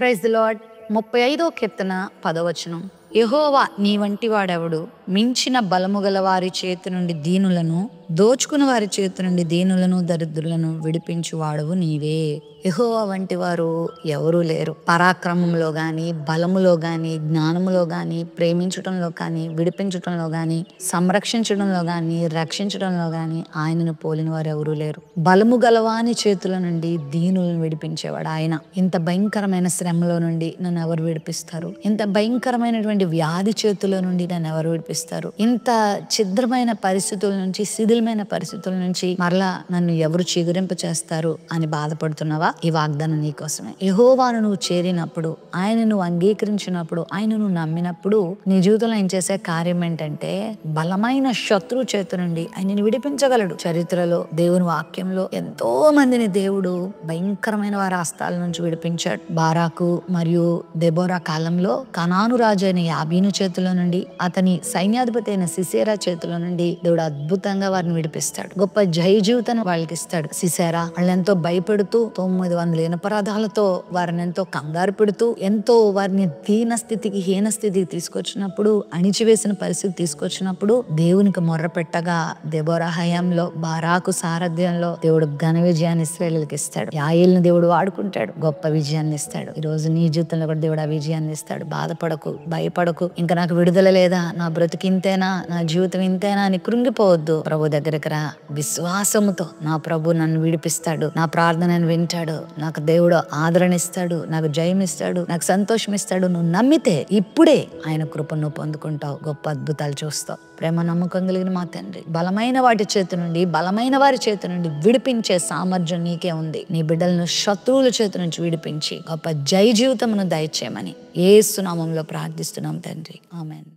Praise the Lord. 35వ కీర్తన 10వ వచనం. యెహోవా నీ వంటి వాడెవడు? మించిన బలము గల వారి చేతి నుండి దీనులను, దోచుకుని వారి చేతి నుండి దీనులను దరిద్రులను విడిపించు వాడవు నీవే. యెహోవా వంటి వారు ఎవరూ లేరు. పరాక్రమంలో గాని, బలములో గాని, జ్ఞానములో గాని, ప్రేమించటంలో కానీ, విడిపించటంలో గాని, సంరక్షించడంలో గాని, రక్షించడంలో గాని ఆయనను పోలిన వారు ఎవరూ లేరు. బలము గలవాని చేతుల నుండి దీనులను విడిపించేవాడు ఆయన. ఇంత భయంకరమైన శ్రమలో నుండి నన్ను ఎవరు విడిపిస్తారు? ఇంత భయంకరమైనటువంటి వ్యాధి చేతుల నుండి నన్ను ఎవరు విడిపిస్తారు? ఇంత ఛిద్రమైన పరిస్థితుల నుంచి, శిథిలమైన పరిస్థితుల నుంచి మరలా నన్ను ఎవరు చిగురింప చేస్తారు అని బాధపడుతున్నావా? ఈ వాగ్దానం నీకోసమే. యెహోవాను నువ్వు చేరినప్పుడు, ఆయన నువ్వు అంగీకరించినప్పుడు, ఆయన నువ్వు నమ్మినప్పుడు నీ జీవితంలో ఆయన చేసే కార్యం ఏంటంటే బలమైన శత్రువు చేతి నుండి ఆయనని విడిపించగలడు. చరిత్రలో దేవుని వాక్యంలో ఎంతో మందిని దేవుడు భయంకరమైన వారి హస్తాల నుంచి విడిపించాడు. బారాకు మరియు దెబోరా కాలంలో కనాను రాజు అయిన యాబీను చేతిలో నుండి, అతని సైన్యాధిపతి అయిన సిసేరా చేతిలో నుండి దేవుడు అద్భుతంగా వారిని విడిపిస్తాడు. గొప్ప జయ జీవితాన్ని వాళ్ళకి ఇస్తాడు. సిసేరా వాళ్ళెంతో భయపెడుతూ 900 ఇనపరాధాలతో వారిని ఎంతో కంగారు పెడుతూ, ఎంతో వారిని దీన స్థితికి, హీన స్థితికి తీసుకొచ్చినప్పుడు, అణిచివేసిన పరిస్థితి తీసుకొచ్చినప్పుడు దేవునికి మొర్ర పెట్టగా దెబోరా హయాంలో, బారాకు సారథ్యంలో దేవుడు ఘన విజయాన్ని ఇశ్రాయేలుకి ఇస్తాడు. యాయేలుని దేవుడు వాడుకుంటాడు, గొప్ప విజయాన్ని ఇస్తాడు. ఈ రోజు నీ జీవితంలో కూడా దేవుడు ఆ విజయాన్ని ఇస్తాడు. బాధపడకు, భయపడకు. ఇంకా నాకు విడుదల లేదా, నా బ్రతుకు ఇంతేనా, నా జీవితం ఇంతేనా అని కృంగిపోవద్దు. ప్రభు దగ్గరికి రా విశ్వాసముతో. నా ప్రభు నన్ను విడిపిస్తాడు, నా ప్రార్థనను వింటాడు, నాకు దేవుడు ఆదరణ ఇస్తాడు, నాకు జయం ఇస్తాడు, నాకు సంతోషం ఇస్తాడు. నువ్వు నమ్మితే ఇప్పుడే ఆయన కృపను నువ్వు పొందుకుంటావు, గొప్ప అద్భుతాలు చూస్తావు. ప్రేమ నమ్మకం కలిగిన మా తండ్రి, బలమైన వాటి చేతి నుండి, బలమైన వారి చేతి నుండి విడిపించే సామర్థ్యం నీకే ఉంది. నీ బిడ్డలను శత్రువుల చేతి నుంచి విడిపించి గొప్ప జయ జీవితమును దయచేయమని యేసు నామములో ప్రార్థిస్తున్నాం తండ్రి. ఆమేన్.